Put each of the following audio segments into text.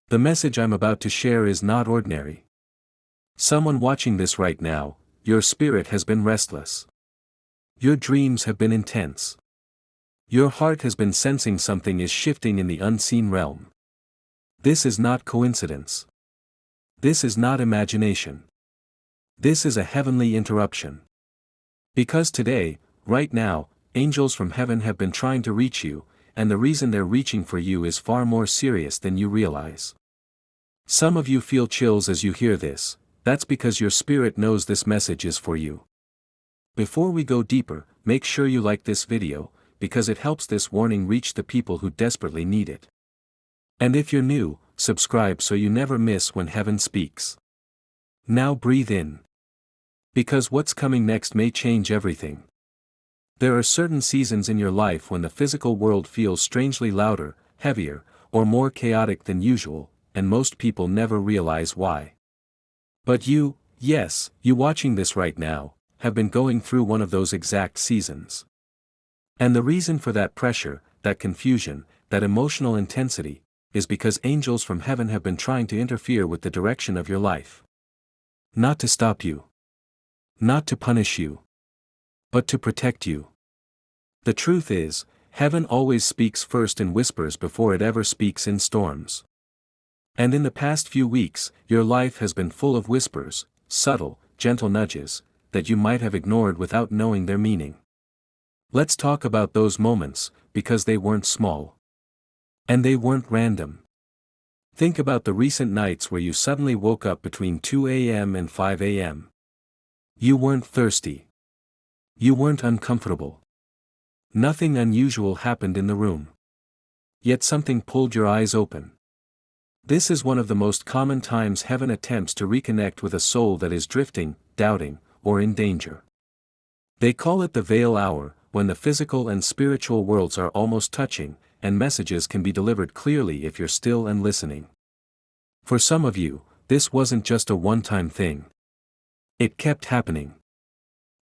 The message I'm about to share is not ordinary. Someone watching this right now, your spirit has been restless. Your dreams have been intense. Your heart has been sensing something is shifting in the unseen realm. This is not coincidence. This is not imagination. This is a heavenly interruption. Because today, right now, angels from heaven have been trying to reach you, and the reason they're reaching for you is far more serious than you realize. Some of you feel chills as you hear this. That's because your spirit knows this message is for you. Before we go deeper, make sure you like this video, because it helps this warning reach the people who desperately need it. And if you're new, subscribe so you never miss when heaven speaks. Now breathe in. Because what's coming next may change everything. There are certain seasons in your life when the physical world feels strangely louder, heavier, or more chaotic than usual, and most people never realize why. But you, yes, you watching this right now, have been going through one of those exact seasons. And the reason for that pressure, that confusion, that emotional intensity, is because angels from heaven have been trying to interfere with the direction of your life. Not to stop you. Not to punish you. But to protect you. The truth is, heaven always speaks first in whispers before it ever speaks in storms. And in the past few weeks, your life has been full of whispers, subtle, gentle nudges, that you might have ignored without knowing their meaning. Let's talk about those moments, because they weren't small. And they weren't random. Think about the recent nights where you suddenly woke up between 2 a.m. and 5 a.m. You weren't thirsty. You weren't uncomfortable. Nothing unusual happened in the room. Yet something pulled your eyes open. This is one of the most common times heaven attempts to reconnect with a soul that is drifting, doubting, or in danger. They call it the veil hour, when the physical and spiritual worlds are almost touching, and messages can be delivered clearly if you're still and listening. For some of you, this wasn't just a one-time thing. It kept happening.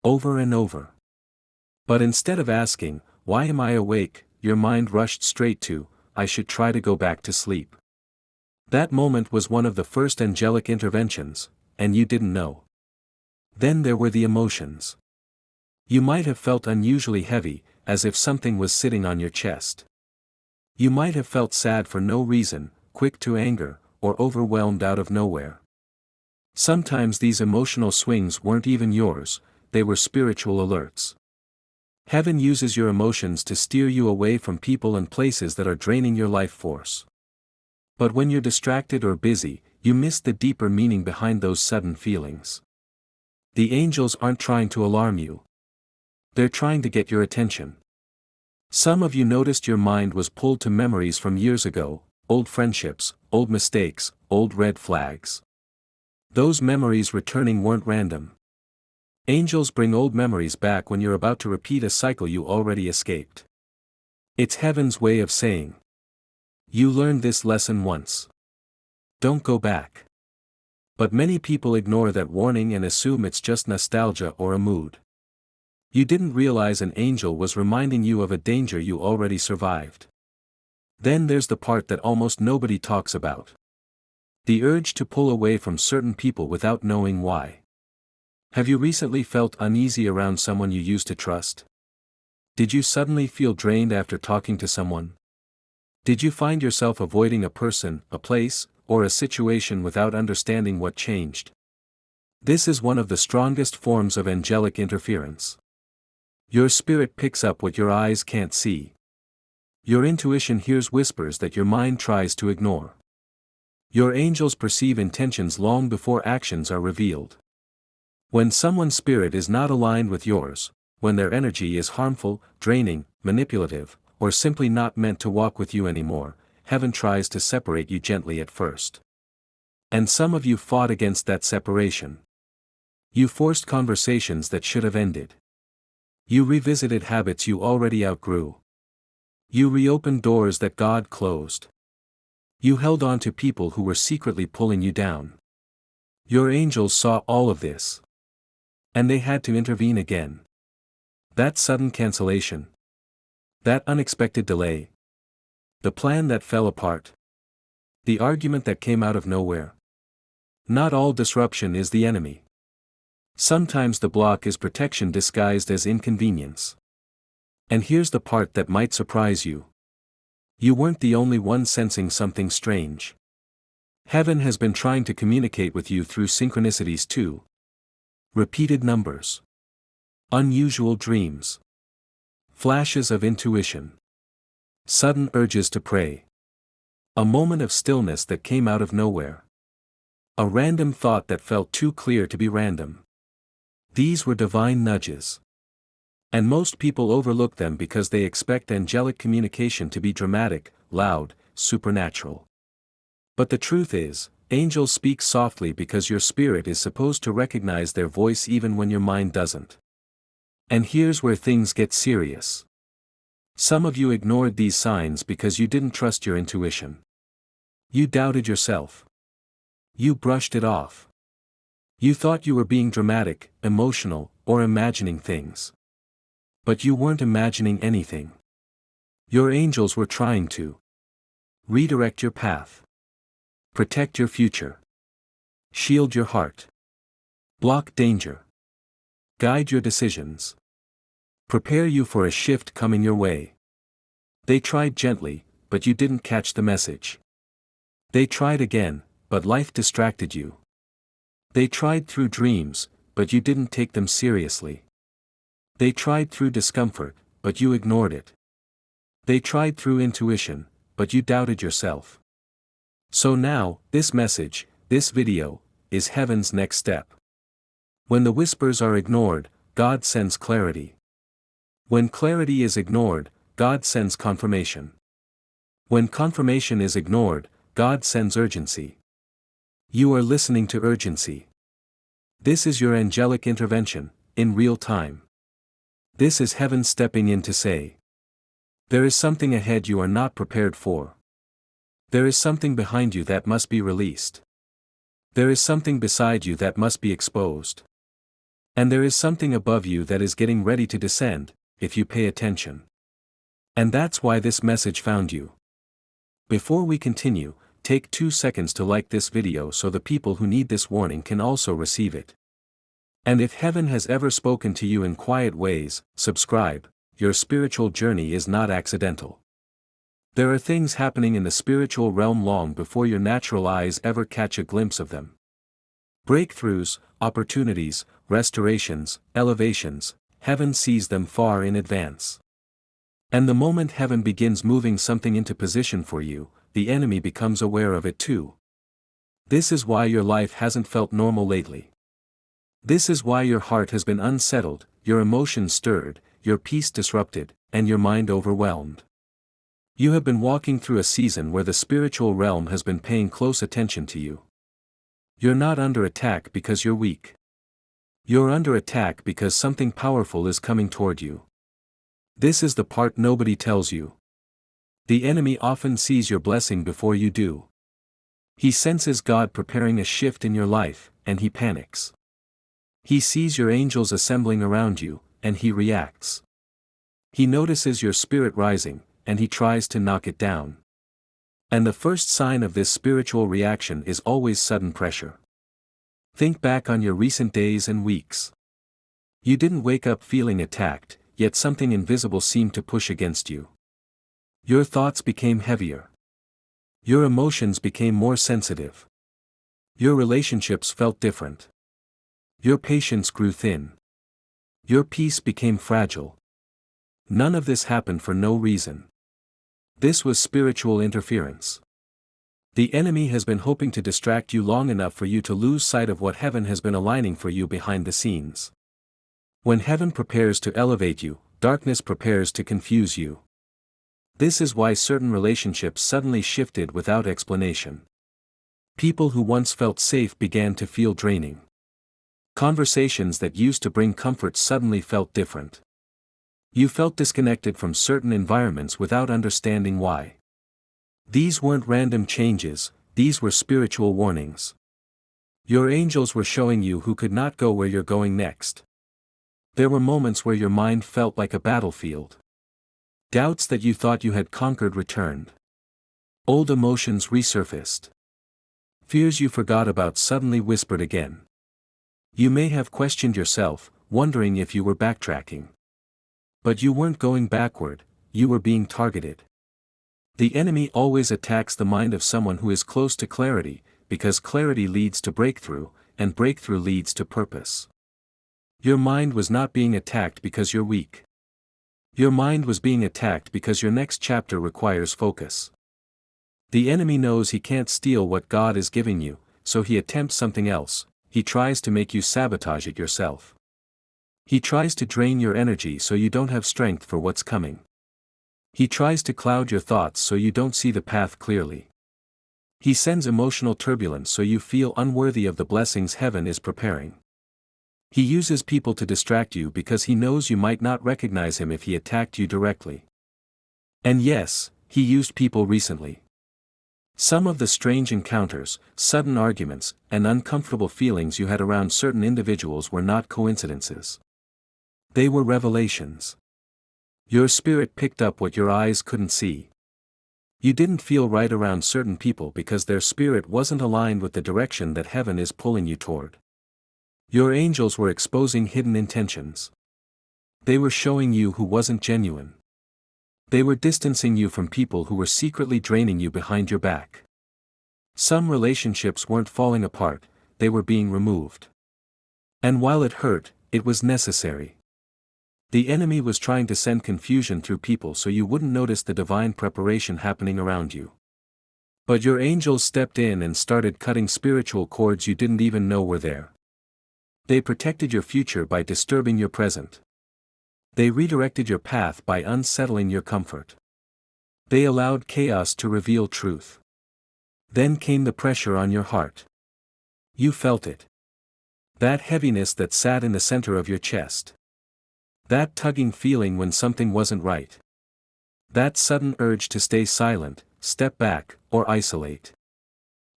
Over and over. But instead of asking, "Why am I awake?" your mind rushed straight to, "I should try to go back to sleep." That moment was one of the first angelic interventions, and you didn't know. Then there were the emotions. You might have felt unusually heavy, as if something was sitting on your chest. You might have felt sad for no reason, quick to anger, or overwhelmed out of nowhere. Sometimes these emotional swings weren't even yours, they were spiritual alerts. Heaven uses your emotions to steer you away from people and places that are draining your life force. But when you're distracted or busy, you miss the deeper meaning behind those sudden feelings. The angels aren't trying to alarm you. They're trying to get your attention. Some of you noticed your mind was pulled to memories from years ago, old friendships, old mistakes, old red flags. Those memories returning weren't random. Angels bring old memories back when you're about to repeat a cycle you already escaped. It's heaven's way of saying, "You learned this lesson once. Don't go back." But many people ignore that warning and assume it's just nostalgia or a mood. You didn't realize an angel was reminding you of a danger you already survived. Then there's the part that almost nobody talks about. The urge to pull away from certain people without knowing why. Have you recently felt uneasy around someone you used to trust? Did you suddenly feel drained after talking to someone? Did you find yourself avoiding a person, a place, or a situation without understanding what changed? This is one of the strongest forms of angelic interference. Your spirit picks up what your eyes can't see. Your intuition hears whispers that your mind tries to ignore. Your angels perceive intentions long before actions are revealed. When someone's spirit is not aligned with yours, when their energy is harmful, draining, manipulative, or simply not meant to walk with you anymore, heaven tries to separate you gently at first. And some of you fought against that separation. You forced conversations that should have ended. You revisited habits you already outgrew. You reopened doors that God closed. You held on to people who were secretly pulling you down. Your angels saw all of this. And they had to intervene again. That sudden cancellation. That unexpected delay. The plan that fell apart. The argument that came out of nowhere. Not all disruption is the enemy. Sometimes the block is protection disguised as inconvenience. And here's the part that might surprise you. You weren't the only one sensing something strange. Heaven has been trying to communicate with you through synchronicities too. Repeated numbers. Unusual dreams. Flashes of intuition. Sudden urges to pray. A moment of stillness that came out of nowhere. A random thought that felt too clear to be random. These were divine nudges. And most people overlook them because they expect angelic communication to be dramatic, loud, supernatural. But the truth is, angels speak softly because your spirit is supposed to recognize their voice even when your mind doesn't. And here's where things get serious. Some of you ignored these signs because you didn't trust your intuition. You doubted yourself. You brushed it off. You thought you were being dramatic, emotional, or imagining things. But you weren't imagining anything. Your angels were trying to redirect your path. Protect your future. Shield your heart. Block danger. Guide your decisions. Prepare you for a shift coming your way. They tried gently, but you didn't catch the message. They tried again, but life distracted you. They tried through dreams, but you didn't take them seriously. They tried through discomfort, but you ignored it. They tried through intuition, but you doubted yourself. So now, this message, this video, is heaven's next step. When the whispers are ignored, God sends clarity. When clarity is ignored, God sends confirmation. When confirmation is ignored, God sends urgency. You are listening to urgency. This is your angelic intervention, in real time. This is heaven stepping in to say, there is something ahead you are not prepared for. There is something behind you that must be released. There is something beside you that must be exposed. And there is something above you that is getting ready to descend, if you pay attention. And that's why this message found you. Before we continue, take 2 seconds to like this video so the people who need this warning can also receive it. And if heaven has ever spoken to you in quiet ways, subscribe. Your spiritual journey is not accidental. There are things happening in the spiritual realm long before your natural eyes ever catch a glimpse of them. Breakthroughs, opportunities, restorations, elevations, heaven sees them far in advance. And the moment heaven begins moving something into position for you, the enemy becomes aware of it too. This is why your life hasn't felt normal lately. This is why your heart has been unsettled, your emotions stirred, your peace disrupted, and your mind overwhelmed. You have been walking through a season where the spiritual realm has been paying close attention to you. You're not under attack because you're weak. You're under attack because something powerful is coming toward you. This is the part nobody tells you. The enemy often sees your blessing before you do. He senses God preparing a shift in your life, and he panics. He sees your angels assembling around you, and he reacts. He notices your spirit rising, and he tries to knock it down. And the first sign of this spiritual reaction is always sudden pressure. Think back on your recent days and weeks. You didn't wake up feeling attacked, yet something invisible seemed to push against you. Your thoughts became heavier. Your emotions became more sensitive. Your relationships felt different. Your patience grew thin. Your peace became fragile. None of this happened for no reason. This was spiritual interference. The enemy has been hoping to distract you long enough for you to lose sight of what heaven has been aligning for you behind the scenes. When heaven prepares to elevate you, darkness prepares to confuse you. This is why certain relationships suddenly shifted without explanation. People who once felt safe began to feel draining. Conversations that used to bring comfort suddenly felt different. You felt disconnected from certain environments without understanding why. These weren't random changes, these were spiritual warnings. Your angels were showing you who could not go where you're going next. There were moments where your mind felt like a battlefield. Doubts that you thought you had conquered returned. Old emotions resurfaced. Fears you forgot about suddenly whispered again. You may have questioned yourself, wondering if you were backtracking. But you weren't going backward, you were being targeted. The enemy always attacks the mind of someone who is close to clarity, because clarity leads to breakthrough, and breakthrough leads to purpose. Your mind was not being attacked because you're weak. Your mind was being attacked because your next chapter requires focus. The enemy knows he can't steal what God is giving you, so he attempts something else. He tries to make you sabotage it yourself. He tries to drain your energy so you don't have strength for what's coming. He tries to cloud your thoughts so you don't see the path clearly. He sends emotional turbulence so you feel unworthy of the blessings heaven is preparing. He uses people to distract you because he knows you might not recognize him if he attacked you directly. And yes, he used people recently. Some of the strange encounters, sudden arguments, and uncomfortable feelings you had around certain individuals were not coincidences. They were revelations. Your spirit picked up what your eyes couldn't see. You didn't feel right around certain people because their spirit wasn't aligned with the direction that heaven is pulling you toward. Your angels were exposing hidden intentions. They were showing you who wasn't genuine. They were distancing you from people who were secretly draining you behind your back. Some relationships weren't falling apart, they were being removed. And while it hurt, it was necessary. The enemy was trying to send confusion through people so you wouldn't notice the divine preparation happening around you. But your angels stepped in and started cutting spiritual cords you didn't even know were there. They protected your future by disturbing your present. They redirected your path by unsettling your comfort. They allowed chaos to reveal truth. Then came the pressure on your heart. You felt it. That heaviness that sat in the center of your chest. That tugging feeling when something wasn't right. That sudden urge to stay silent, step back, or isolate.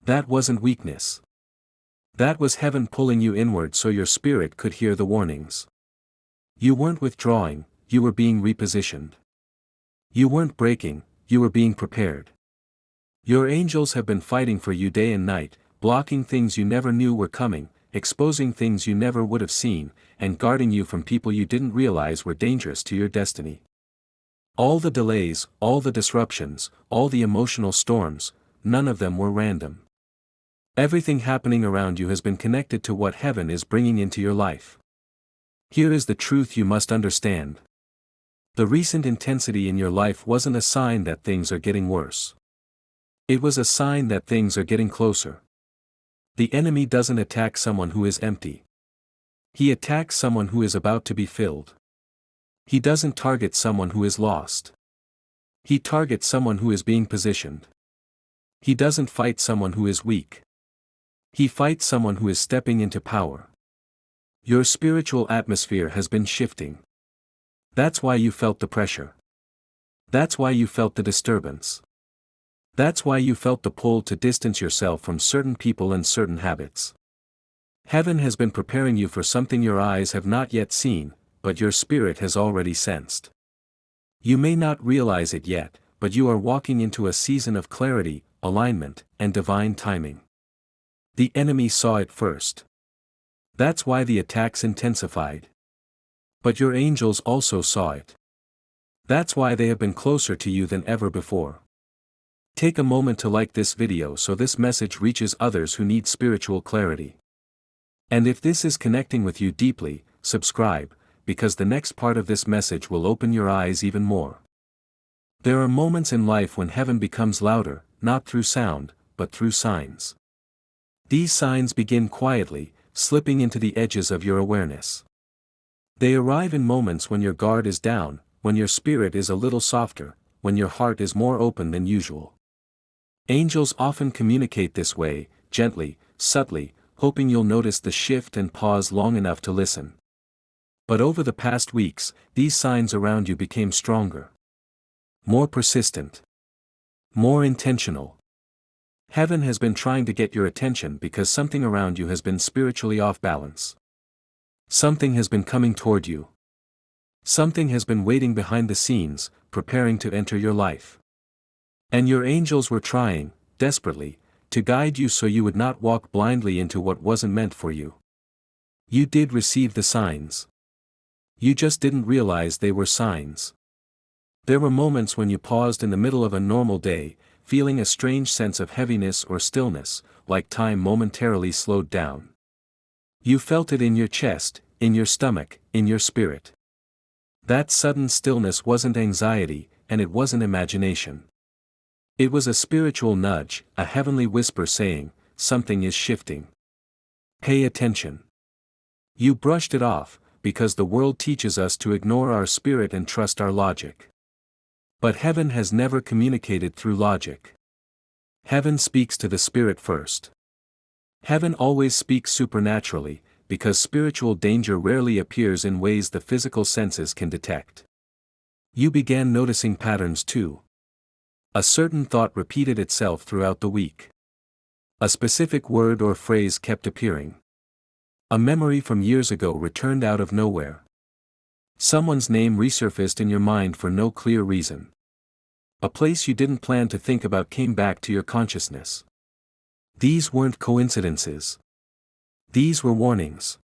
That wasn't weakness. That was heaven pulling you inward so your spirit could hear the warnings. You weren't withdrawing, you were being repositioned. You weren't breaking, you were being prepared. Your angels have been fighting for you day and night, blocking things you never knew were coming, exposing things you never would have seen, and guarding you from people you didn't realize were dangerous to your destiny. All the delays, all the disruptions, all the emotional storms, none of them were random. Everything happening around you has been connected to what heaven is bringing into your life. Here is the truth you must understand. The recent intensity in your life wasn't a sign that things are getting worse. It was a sign that things are getting closer. The enemy doesn't attack someone who is empty. He attacks someone who is about to be filled. He doesn't target someone who is lost. He targets someone who is being positioned. He doesn't fight someone who is weak. He fights someone who is stepping into power. Your spiritual atmosphere has been shifting. That's why you felt the pressure. That's why you felt the disturbance. That's why you felt the pull to distance yourself from certain people and certain habits. Heaven has been preparing you for something your eyes have not yet seen, but your spirit has already sensed. You may not realize it yet, but you are walking into a season of clarity, alignment, and divine timing. The enemy saw it first. That's why the attacks intensified. But your angels also saw it. That's why they have been closer to you than ever before. Take a moment to like this video so this message reaches others who need spiritual clarity. And if this is connecting with you deeply, subscribe, because the next part of this message will open your eyes even more. There are moments in life when heaven becomes louder, not through sound, but through signs. These signs begin quietly, slipping into the edges of your awareness. They arrive in moments when your guard is down, when your spirit is a little softer, when your heart is more open than usual. Angels often communicate this way, gently, subtly, hoping you'll notice the shift and pause long enough to listen. But over the past weeks, these signs around you became stronger. More persistent. More intentional. Heaven has been trying to get your attention because something around you has been spiritually off balance. Something has been coming toward you. Something has been waiting behind the scenes, preparing to enter your life. And your angels were trying, desperately, to guide you so you would not walk blindly into what wasn't meant for you. You did receive the signs. You just didn't realize they were signs. There were moments when you paused in the middle of a normal day, feeling a strange sense of heaviness or stillness, like time momentarily slowed down. You felt it in your chest, in your stomach, in your spirit. That sudden stillness wasn't anxiety, and it wasn't imagination. It was a spiritual nudge, a heavenly whisper saying, something is shifting. Pay attention. You brushed it off, because the world teaches us to ignore our spirit and trust our logic. But heaven has never communicated through logic. Heaven speaks to the spirit first. Heaven always speaks supernaturally, because spiritual danger rarely appears in ways the physical senses can detect. You began noticing patterns too. A certain thought repeated itself throughout the week. A specific word or phrase kept appearing. A memory from years ago returned out of nowhere. Someone's name resurfaced in your mind for no clear reason. A place you didn't plan to think about came back to your consciousness. These weren't coincidences. These were warnings.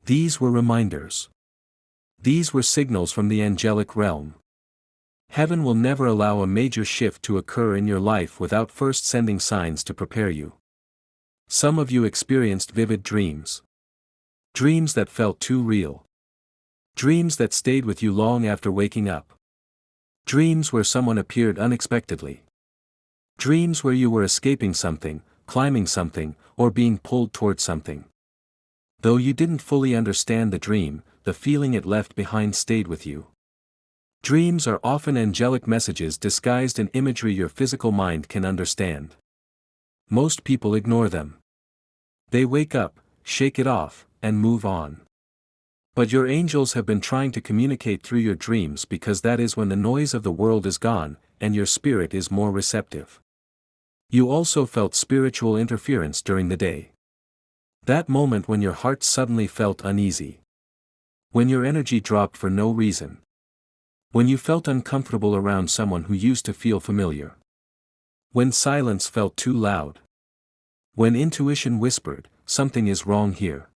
These were reminders. These were signals from the angelic realm. Heaven will never allow a major shift to occur in your life without first sending signs to prepare you. Some of you experienced vivid dreams. Dreams that felt too real. Dreams that stayed with you long after waking up. Dreams where someone appeared unexpectedly. Dreams where you were escaping something, climbing something, or being pulled toward something. Though you didn't fully understand the dream, the feeling it left behind stayed with you. Dreams are often angelic messages disguised in imagery your physical mind can understand. Most people ignore them. They wake up, shake it off, and move on. But your angels have been trying to communicate through your dreams because that is when the noise of the world is gone, and your spirit is more receptive. You also felt spiritual interference during the day. That moment when your heart suddenly felt uneasy. When your energy dropped for no reason. When you felt uncomfortable around someone who used to feel familiar. When silence felt too loud. When intuition whispered, something is wrong here.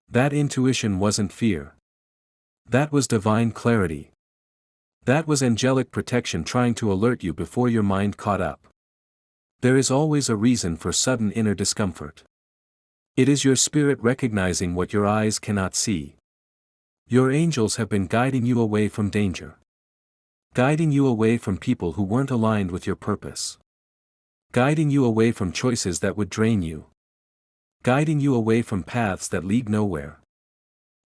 That intuition wasn't fear. That was divine clarity. That was angelic protection trying to alert you before your mind caught up. There is always a reason for sudden inner discomfort. It is your spirit recognizing what your eyes cannot see. Your angels have been guiding you away from danger. Guiding you away from people who weren't aligned with your purpose. Guiding you away from choices that would drain you. Guiding you away from paths that lead nowhere.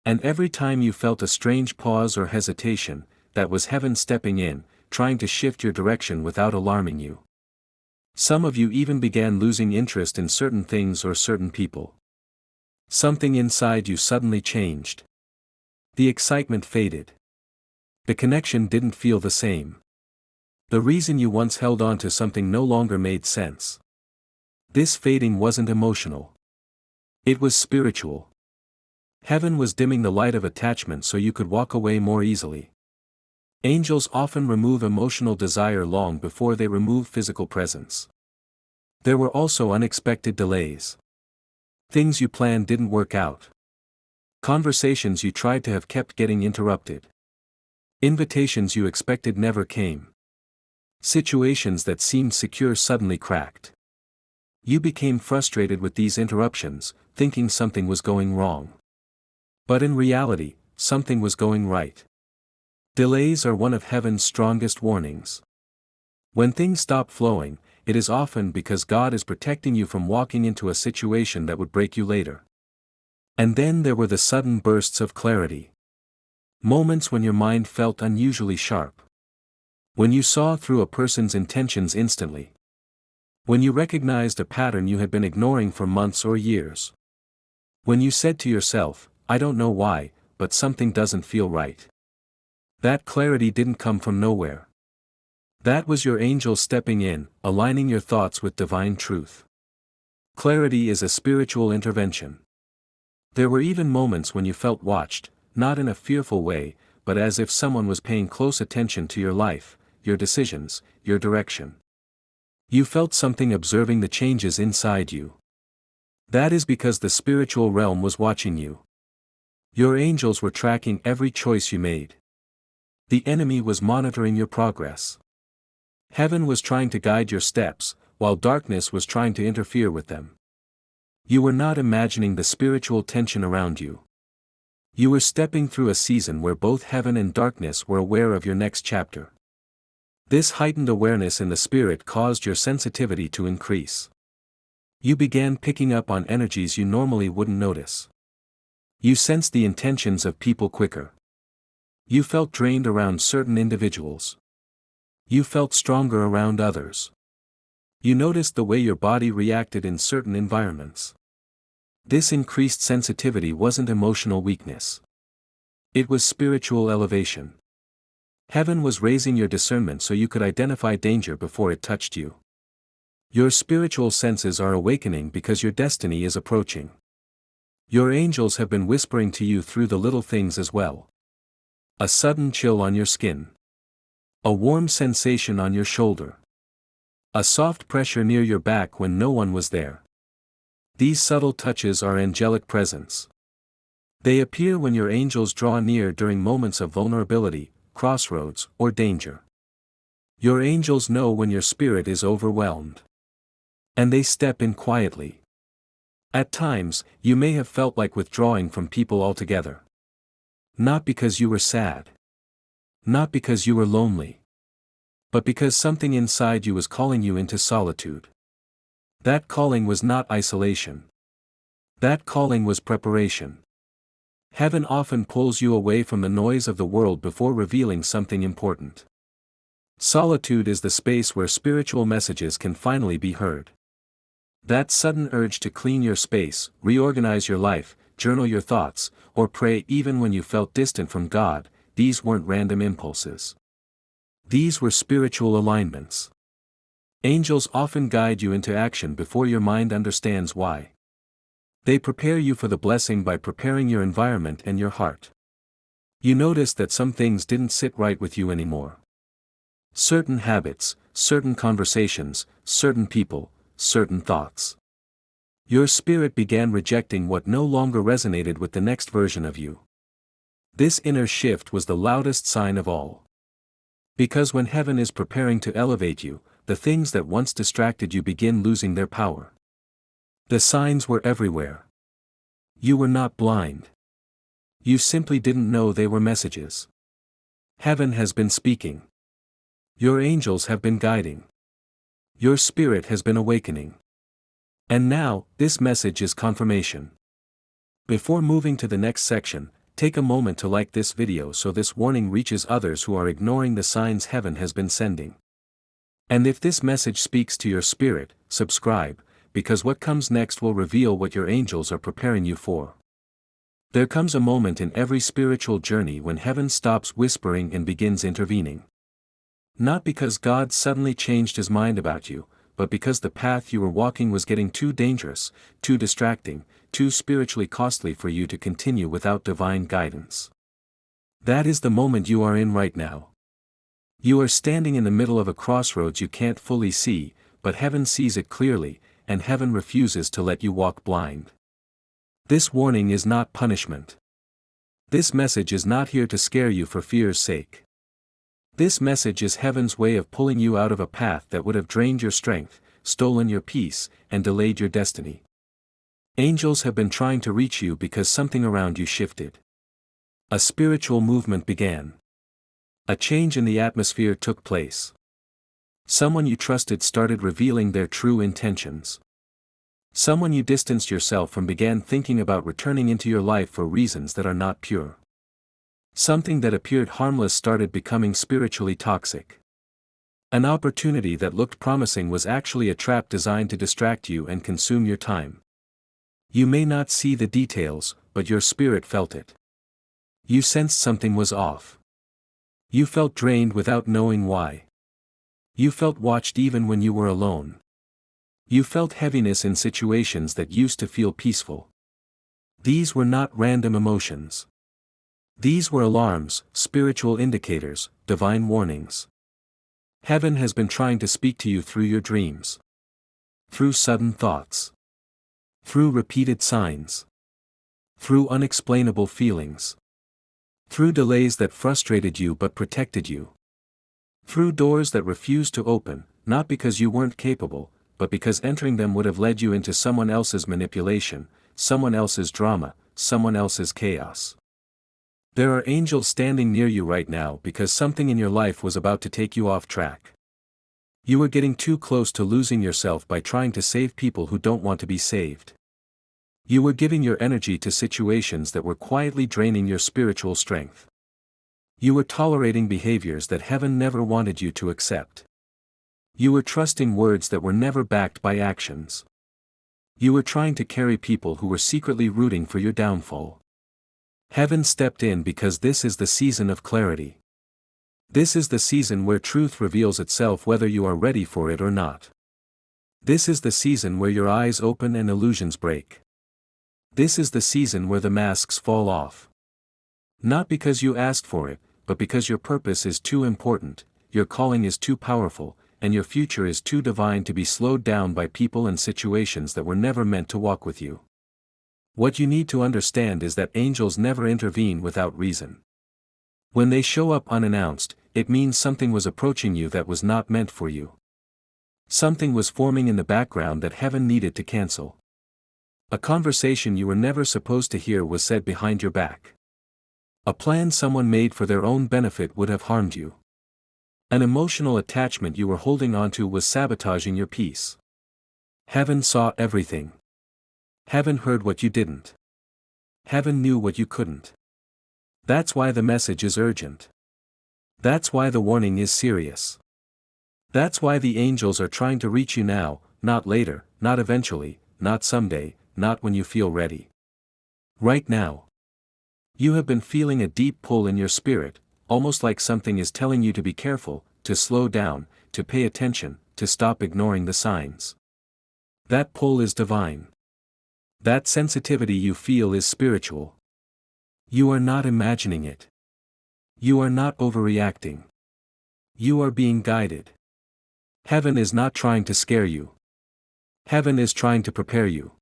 And every time you felt a strange pause or hesitation, that was heaven stepping in, trying to shift your direction without alarming you. Some of you even began losing interest in certain things or certain people. Something inside you suddenly changed. The excitement faded. The connection didn't feel the same. The reason you once held on to something no longer made sense. This fading wasn't emotional. It was spiritual. Heaven was dimming the light of attachment so you could walk away more easily. Angels often remove emotional desire long before they remove physical presence. There were also unexpected delays. Things you planned didn't work out. Conversations you tried to have kept getting interrupted. Invitations you expected never came. Situations that seemed secure suddenly cracked. You became frustrated with these interruptions, thinking something was going wrong. But in reality, something was going right. Delays are one of heaven's strongest warnings. When things stop flowing, it is often because God is protecting you from walking into a situation that would break you later. And then there were the sudden bursts of clarity. Moments when your mind felt unusually sharp. When you saw through a person's intentions instantly. When you recognized a pattern you had been ignoring for months or years. When you said to yourself, I don't know why, but something doesn't feel right. That clarity didn't come from nowhere. That was your angel stepping in, aligning your thoughts with divine truth. Clarity is a spiritual intervention. There were even moments when you felt watched, not in a fearful way, but as if someone was paying close attention to your life, your decisions, your direction. You felt something observing the changes inside you. That is because the spiritual realm was watching you. Your angels were tracking every choice you made. The enemy was monitoring your progress. Heaven was trying to guide your steps, while darkness was trying to interfere with them. You were not imagining the spiritual tension around you. You were stepping through a season where both heaven and darkness were aware of your next chapter. This heightened awareness in the spirit caused your sensitivity to increase. You began picking up on energies you normally wouldn't notice. You sensed the intentions of people quicker. You felt drained around certain individuals. You felt stronger around others. You noticed the way your body reacted in certain environments. This increased sensitivity wasn't emotional weakness. It was spiritual elevation. Heaven was raising your discernment so you could identify danger before it touched you. Your spiritual senses are awakening because your destiny is approaching. Your angels have been whispering to you through the little things as well. A sudden chill on your skin. A warm sensation on your shoulder. A soft pressure near your back when no one was there. These subtle touches are angelic presence. They appear when your angels draw near during moments of vulnerability, crossroads, or danger. Your angels know when your spirit is overwhelmed. And they step in quietly. At times, you may have felt like withdrawing from people altogether. Not because you were sad. Not because you were lonely. But because something inside you was calling you into solitude. That calling was not isolation. That calling was preparation. Heaven often pulls you away from the noise of the world before revealing something important. Solitude is the space where spiritual messages can finally be heard. That sudden urge to clean your space, reorganize your life, journal your thoughts, or pray even when you felt distant from God, these weren't random impulses. These were spiritual alignments. Angels often guide you into action before your mind understands why. They prepare you for the blessing by preparing your environment and your heart. You noticed that some things didn't sit right with you anymore. Certain habits, certain conversations, certain people, certain thoughts. Your spirit began rejecting what no longer resonated with the next version of you. This inner shift was the loudest sign of all. Because when heaven is preparing to elevate you, the things that once distracted you begin losing their power. The signs were everywhere. You were not blind. You simply didn't know they were messages. Heaven has been speaking. Your angels have been guiding. Your spirit has been awakening. And now, this message is confirmation. Before moving to the next section, take a moment to like this video so this warning reaches others who are ignoring the signs heaven has been sending. And if this message speaks to your spirit, subscribe, because what comes next will reveal what your angels are preparing you for. There comes a moment in every spiritual journey when heaven stops whispering and begins intervening. Not because God suddenly changed his mind about you, but because the path you were walking was getting too dangerous, too distracting, too spiritually costly for you to continue without divine guidance. That is the moment you are in right now. You are standing in the middle of a crossroads you can't fully see, but heaven sees it clearly, and heaven refuses to let you walk blind. This warning is not punishment. This message is not here to scare you for fear's sake. This message is heaven's way of pulling you out of a path that would have drained your strength, stolen your peace, and delayed your destiny. Angels have been trying to reach you because something around you shifted. A spiritual movement began. A change in the atmosphere took place. Someone you trusted started revealing their true intentions. Someone you distanced yourself from began thinking about returning into your life for reasons that are not pure. Something that appeared harmless started becoming spiritually toxic. An opportunity that looked promising was actually a trap designed to distract you and consume your time. You may not see the details, but your spirit felt it. You sensed something was off. You felt drained without knowing why. You felt watched even when you were alone. You felt heaviness in situations that used to feel peaceful. These were not random emotions. These were alarms, spiritual indicators, divine warnings. Heaven has been trying to speak to you through your dreams. Through sudden thoughts. Through repeated signs. Through unexplainable feelings. Through delays that frustrated you but protected you. Through doors that refused to open, not because you weren't capable, but because entering them would have led you into someone else's manipulation, someone else's drama, someone else's chaos. There are angels standing near you right now because something in your life was about to take you off track. You were getting too close to losing yourself by trying to save people who don't want to be saved. You were giving your energy to situations that were quietly draining your spiritual strength. You were tolerating behaviors that heaven never wanted you to accept. You were trusting words that were never backed by actions. You were trying to carry people who were secretly rooting for your downfall. Heaven stepped in because this is the season of clarity. This is the season where truth reveals itself whether you are ready for it or not. This is the season where your eyes open and illusions break. This is the season where the masks fall off. Not because you asked for it, but because your purpose is too important, your calling is too powerful, and your future is too divine to be slowed down by people and situations that were never meant to walk with you. What you need to understand is that angels never intervene without reason. When they show up unannounced, it means something was approaching you that was not meant for you. Something was forming in the background that heaven needed to cancel. A conversation you were never supposed to hear was said behind your back. A plan someone made for their own benefit would have harmed you. An emotional attachment you were holding onto was sabotaging your peace. Heaven saw everything. Heaven heard what you didn't. Heaven knew what you couldn't. That's why the message is urgent. That's why the warning is serious. That's why the angels are trying to reach you now, not later, not eventually, not someday, not when you feel ready. Right now. You have been feeling a deep pull in your spirit, almost like something is telling you to be careful, to slow down, to pay attention, to stop ignoring the signs. That pull is divine. That sensitivity you feel is spiritual. You are not imagining it. You are not overreacting. You are being guided. Heaven is not trying to scare you. Heaven is trying to prepare you.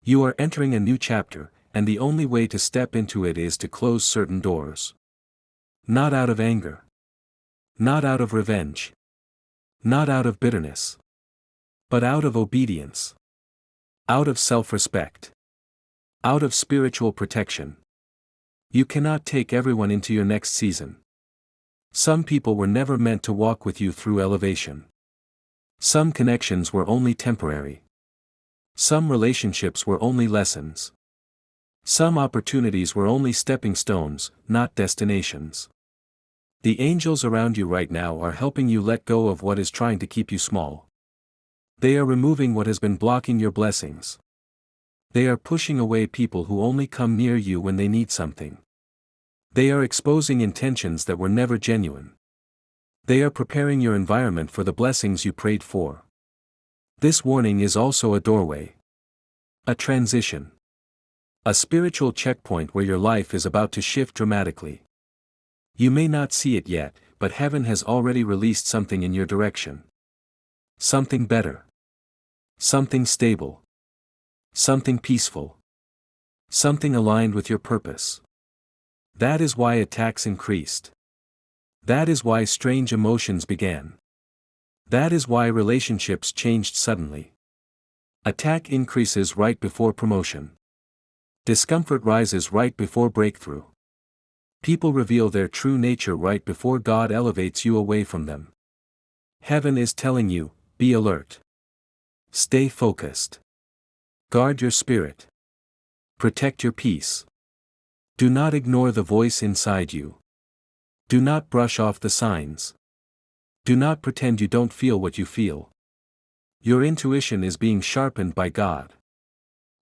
You are entering a new chapter, and the only way to step into it is to close certain doors. Not out of anger. Not out of revenge. Not out of bitterness. But out of obedience. Out of self-respect. Out of spiritual protection. You cannot take everyone into your next season. Some people were never meant to walk with you through elevation. Some connections were only temporary. Some relationships were only lessons. Some opportunities were only stepping stones, not destinations. The angels around you right now are helping you let go of what is trying to keep you small. They are removing what has been blocking your blessings. They are pushing away people who only come near you when they need something. They are exposing intentions that were never genuine. They are preparing your environment for the blessings you prayed for. This warning is also a doorway. A transition. A spiritual checkpoint where your life is about to shift dramatically. You may not see it yet, but heaven has already released something in your direction. Something better. Something stable. Something peaceful. Something aligned with your purpose. That is why attacks increased. That is why strange emotions began. That is why relationships changed suddenly. Attack increases right before promotion. Discomfort rises right before breakthrough. People reveal their true nature right before God elevates you away from them. Heaven is telling you, be alert. Stay focused. Guard your spirit. Protect your peace. Do not ignore the voice inside you. Do not brush off the signs. Do not pretend you don't feel what you feel. Your intuition is being sharpened by God.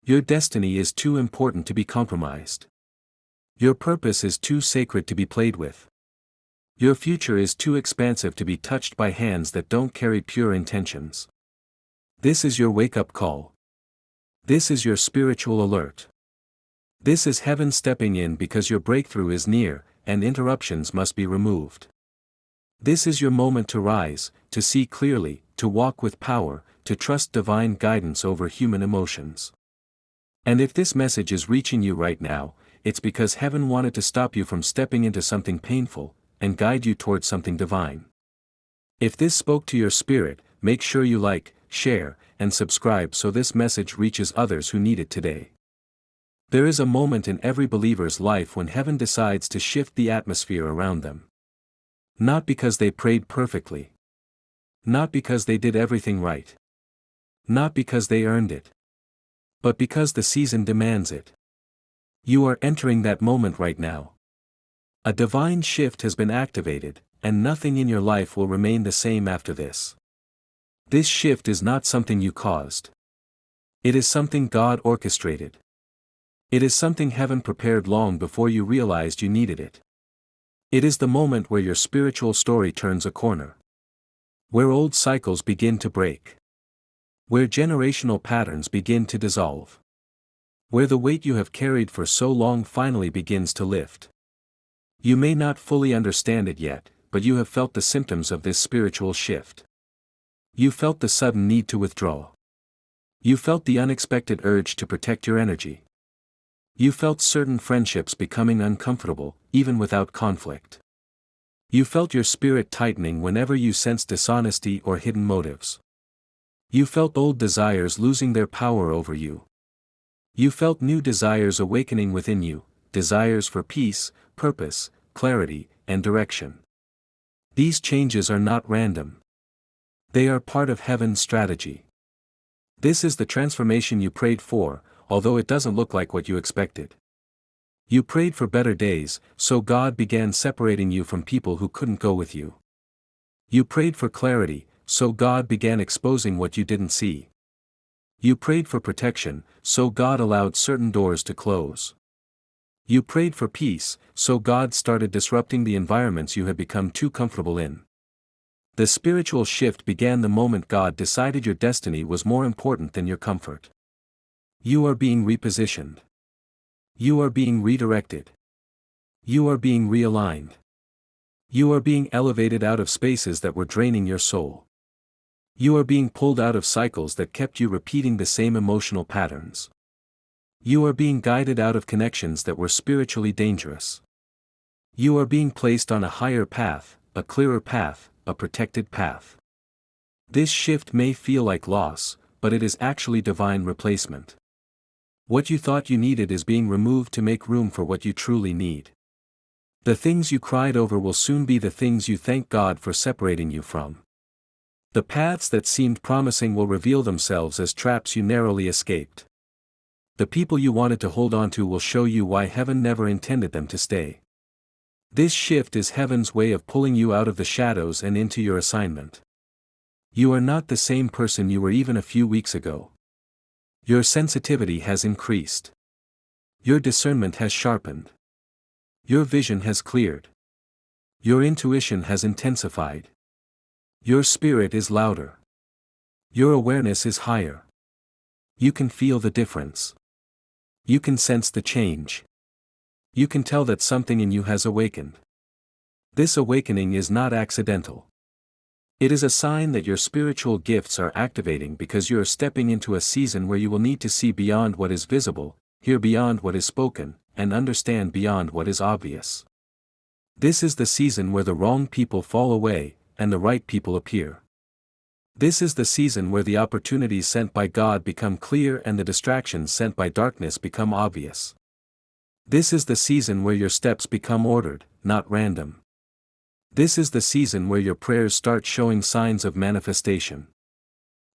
Your destiny is too important to be compromised. Your purpose is too sacred to be played with. Your future is too expansive to be touched by hands that don't carry pure intentions. This is your wake-up call. This is your spiritual alert. This is heaven stepping in because your breakthrough is near, and interruptions must be removed. This is your moment to rise, to see clearly, to walk with power, to trust divine guidance over human emotions. And if this message is reaching you right now, it's because heaven wanted to stop you from stepping into something painful, and guide you towards something divine. If this spoke to your spirit, make sure you like, share, and subscribe so this message reaches others who need it today. There is a moment in every believer's life when heaven decides to shift the atmosphere around them. Not because they prayed perfectly. Not because they did everything right. Not because they earned it. But because the season demands it. You are entering that moment right now. A divine shift has been activated, and nothing in your life will remain the same after this. This shift is not something you caused. It is something God orchestrated. It is something heaven prepared long before you realized you needed it. It is the moment where your spiritual story turns a corner. Where old cycles begin to break. Where generational patterns begin to dissolve. Where the weight you have carried for so long finally begins to lift. You may not fully understand it yet, but you have felt the symptoms of this spiritual shift. You felt the sudden need to withdraw. You felt the unexpected urge to protect your energy. You felt certain friendships becoming uncomfortable, even without conflict. You felt your spirit tightening whenever you sensed dishonesty or hidden motives. You felt old desires losing their power over you. You felt new desires awakening within you, desires for peace, purpose, clarity, and direction. These changes are not random. They are part of heaven's strategy. This is the transformation you prayed for, although it doesn't look like what you expected. You prayed for better days, so God began separating you from people who couldn't go with you. You prayed for clarity, so God began exposing what you didn't see. You prayed for protection, so God allowed certain doors to close. You prayed for peace, so God started disrupting the environments you had become too comfortable in. The spiritual shift began the moment God decided your destiny was more important than your comfort. You are being repositioned. You are being redirected. You are being realigned. You are being elevated out of spaces that were draining your soul. You are being pulled out of cycles that kept you repeating the same emotional patterns. You are being guided out of connections that were spiritually dangerous. You are being placed on a higher path, a clearer path, a protected path. This shift may feel like loss, but it is actually divine replacement. What you thought you needed is being removed to make room for what you truly need. The things you cried over will soon be the things you thank God for separating you from. The paths that seemed promising will reveal themselves as traps you narrowly escaped. The people you wanted to hold on to will show you why heaven never intended them to stay. This shift is heaven's way of pulling you out of the shadows and into your assignment. You are not the same person you were even a few weeks ago. Your sensitivity has increased. Your discernment has sharpened. Your vision has cleared. Your intuition has intensified. Your spirit is louder. Your awareness is higher. You can feel the difference. You can sense the change. You can tell that something in you has awakened. This awakening is not accidental. It is a sign that your spiritual gifts are activating because you are stepping into a season where you will need to see beyond what is visible, hear beyond what is spoken, and understand beyond what is obvious. This is the season where the wrong people fall away, and the right people appear. This is the season where the opportunities sent by God become clear and the distractions sent by darkness become obvious. This is the season where your steps become ordered, not random. This is the season where your prayers start showing signs of manifestation.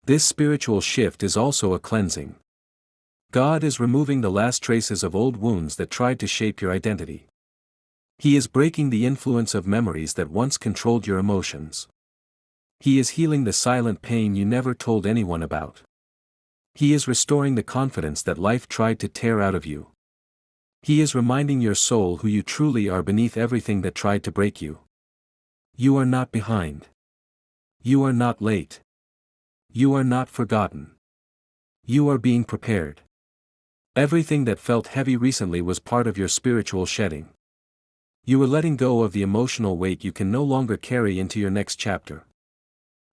This spiritual shift is also a cleansing. God is removing the last traces of old wounds that tried to shape your identity. He is breaking the influence of memories that once controlled your emotions. He is healing the silent pain you never told anyone about. He is restoring the confidence that life tried to tear out of you. He is reminding your soul who you truly are beneath everything that tried to break you. You are not behind. You are not late. You are not forgotten. You are being prepared. Everything that felt heavy recently was part of your spiritual shedding. You were letting go of the emotional weight you can no longer carry into your next chapter.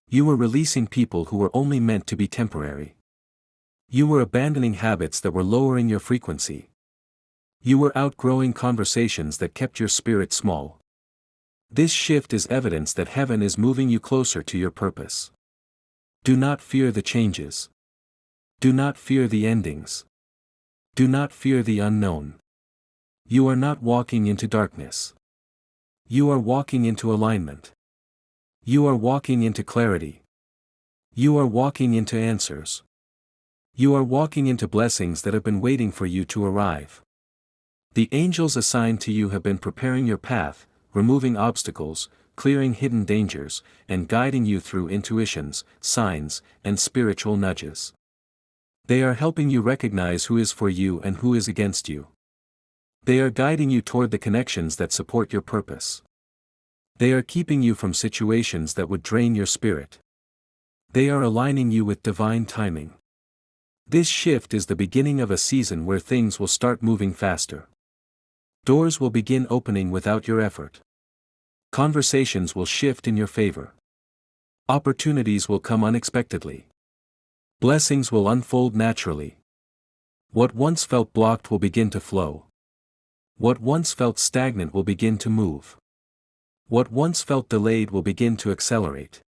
You were releasing people who were only meant to be temporary. You were abandoning habits that were lowering your frequency. You were outgrowing conversations that kept your spirit small. This shift is evidence that heaven is moving you closer to your purpose. Do not fear the changes. Do not fear the endings. Do not fear the unknown. You are not walking into darkness. You are walking into alignment. You are walking into clarity. You are walking into answers. You are walking into blessings that have been waiting for you to arrive. The angels assigned to you have been preparing your path, removing obstacles, clearing hidden dangers, and guiding you through intuitions, signs, and spiritual nudges. They are helping you recognize who is for you and who is against you. They are guiding you toward the connections that support your purpose. They are keeping you from situations that would drain your spirit. They are aligning you with divine timing. This shift is the beginning of a season where things will start moving faster. Doors will begin opening without your effort. Conversations will shift in your favor. Opportunities will come unexpectedly. Blessings will unfold naturally. What once felt blocked will begin to flow. What once felt stagnant will begin to move. What once felt delayed will begin to accelerate.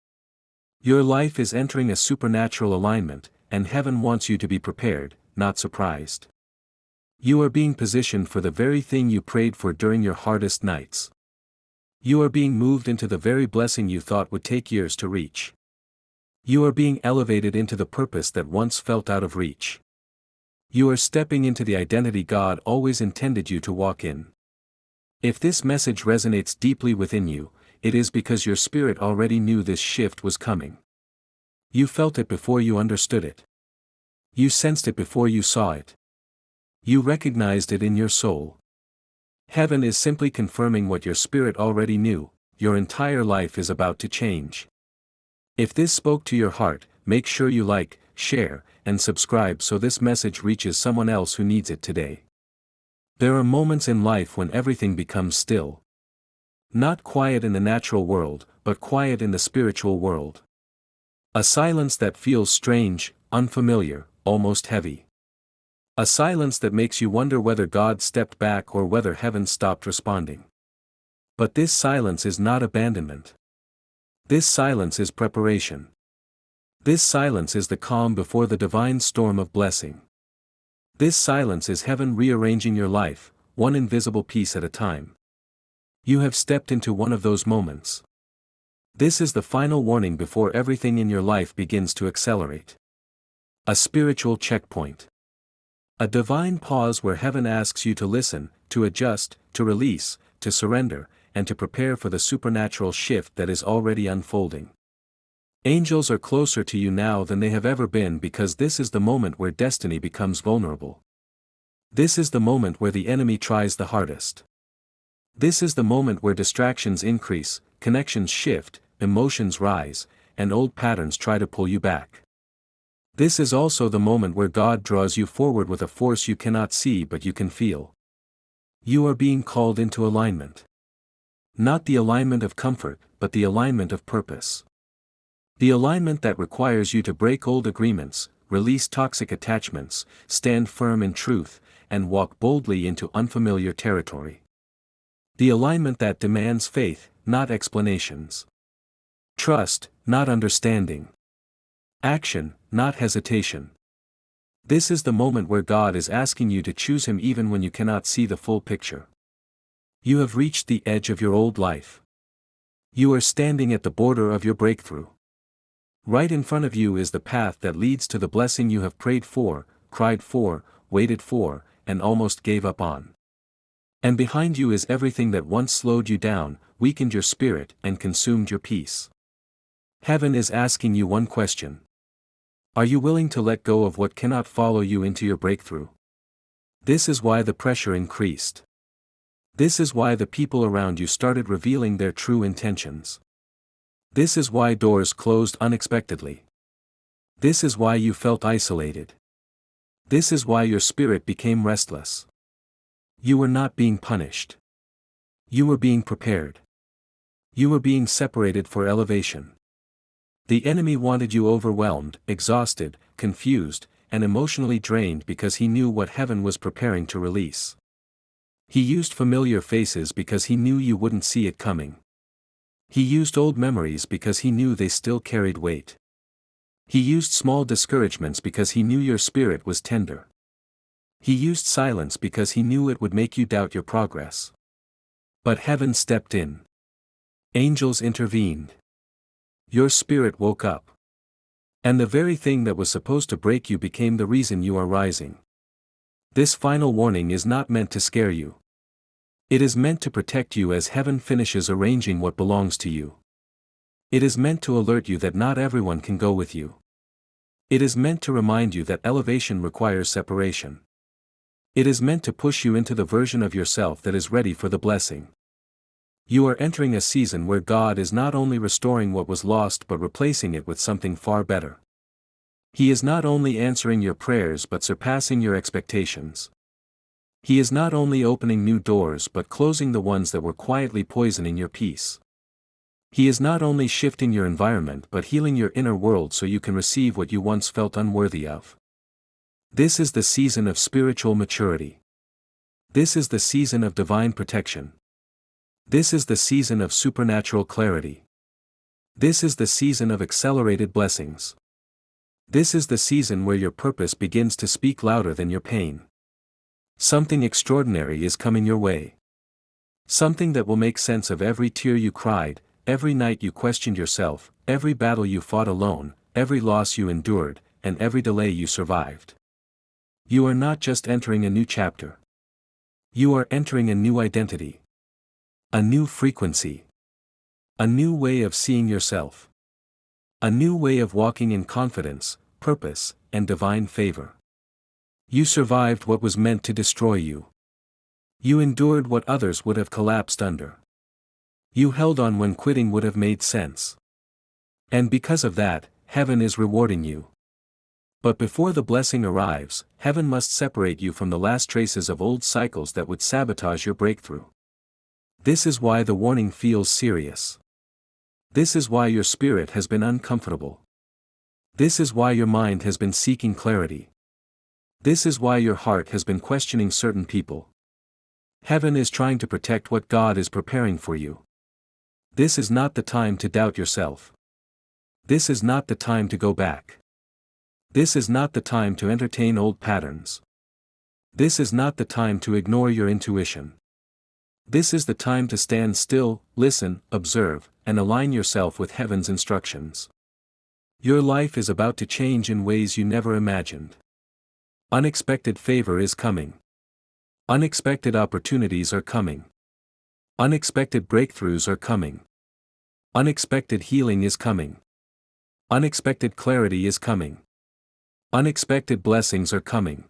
Your life is entering a supernatural alignment, and heaven wants you to be prepared, not surprised. You are being positioned for the very thing you prayed for during your hardest nights. You are being moved into the very blessing you thought would take years to reach. You are being elevated into the purpose that once felt out of reach. You are stepping into the identity God always intended you to walk in. If this message resonates deeply within you, it is because your spirit already knew this shift was coming. You felt it before you understood it. You sensed it before you saw it. You recognized it in your soul. Heaven is simply confirming what your spirit already knew: your entire life is about to change. If this spoke to your heart, make sure you like, share, and subscribe so this message reaches someone else who needs it today. There are moments in life when everything becomes still. Not quiet in the natural world, but quiet in the spiritual world. A silence that feels strange, unfamiliar, almost heavy. A silence that makes you wonder whether God stepped back or whether heaven stopped responding. But this silence is not abandonment. This silence is preparation. This silence is the calm before the divine storm of blessing. This silence is heaven rearranging your life, one invisible piece at a time. You have stepped into one of those moments. This is the final warning before everything in your life begins to accelerate. A spiritual checkpoint. A divine pause where heaven asks you to listen, to adjust, to release, to surrender, and to prepare for the supernatural shift that is already unfolding. Angels are closer to you now than they have ever been because this is the moment where destiny becomes vulnerable. This is the moment where the enemy tries the hardest. This is the moment where distractions increase, connections shift, emotions rise, and old patterns try to pull you back. This is also the moment where God draws you forward with a force you cannot see but you can feel. You are being called into alignment. Not the alignment of comfort, but the alignment of purpose. The alignment that requires you to break old agreements, release toxic attachments, stand firm in truth, and walk boldly into unfamiliar territory. The alignment that demands faith, not explanations. Trust, not understanding. Action, not hesitation. This is the moment where God is asking you to choose Him even when you cannot see the full picture. You have reached the edge of your old life. You are standing at the border of your breakthrough. Right in front of you is the path that leads to the blessing you have prayed for, cried for, waited for, and almost gave up on. And behind you is everything that once slowed you down, weakened your spirit, and consumed your peace. Heaven is asking you one question. Are you willing to let go of what cannot follow you into your breakthrough? This is why the pressure increased. This is why the people around you started revealing their true intentions. This is why doors closed unexpectedly. This is why you felt isolated. This is why your spirit became restless. You were not being punished. You were being prepared. You were being separated for elevation. The enemy wanted you overwhelmed, exhausted, confused, and emotionally drained because he knew what heaven was preparing to release. He used familiar faces because he knew you wouldn't see it coming. He used old memories because he knew they still carried weight. He used small discouragements because he knew your spirit was tender. He used silence because he knew it would make you doubt your progress. But heaven stepped in. Angels intervened. Your spirit woke up. And the very thing that was supposed to break you became the reason you are rising. This final warning is not meant to scare you. It is meant to protect you as heaven finishes arranging what belongs to you. It is meant to alert you that not everyone can go with you. It is meant to remind you that elevation requires separation. It is meant to push you into the version of yourself that is ready for the blessing. You are entering a season where God is not only restoring what was lost but replacing it with something far better. He is not only answering your prayers but surpassing your expectations. He is not only opening new doors but closing the ones that were quietly poisoning your peace. He is not only shifting your environment but healing your inner world so you can receive what you once felt unworthy of. This is the season of spiritual maturity. This is the season of divine protection. This is the season of supernatural clarity. This is the season of accelerated blessings. This is the season where your purpose begins to speak louder than your pain. Something extraordinary is coming your way. Something that will make sense of every tear you cried, every night you questioned yourself, every battle you fought alone, every loss you endured, and every delay you survived. You are not just entering a new chapter. You are entering a new identity. A new frequency. A new way of seeing yourself. A new way of walking in confidence, purpose, and divine favor. You survived what was meant to destroy you. You endured what others would have collapsed under. You held on when quitting would have made sense. And because of that, heaven is rewarding you. But before the blessing arrives, heaven must separate you from the last traces of old cycles that would sabotage your breakthrough. This is why the warning feels serious. This is why your spirit has been uncomfortable. This is why your mind has been seeking clarity. This is why your heart has been questioning certain people. Heaven is trying to protect what God is preparing for you. This is not the time to doubt yourself. This is not the time to go back. This is not the time to entertain old patterns. This is not the time to ignore your intuition. This is the time to stand still, listen, observe, and align yourself with heaven's instructions. Your life is about to change in ways you never imagined. Unexpected favor is coming. Unexpected opportunities are coming. Unexpected breakthroughs are coming. Unexpected healing is coming. Unexpected clarity is coming. Unexpected blessings are coming.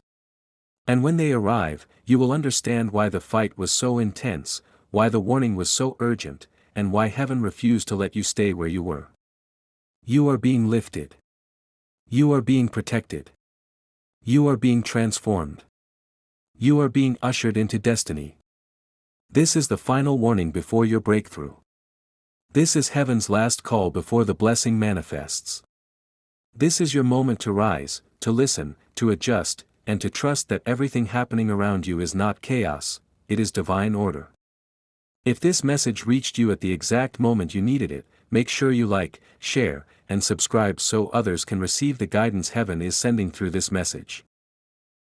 And when they arrive, you will understand why the fight was so intense, why the warning was so urgent, and why heaven refused to let you stay where you were. You are being lifted. You are being protected. You are being transformed. You are being ushered into destiny. This is the final warning before your breakthrough. This is heaven's last call before the blessing manifests. This is your moment to rise, to listen, to adjust, and to trust that everything happening around you is not chaos, it is divine order. If this message reached you at the exact moment you needed it, make sure you like, share, and subscribe so others can receive the guidance heaven is sending through this message.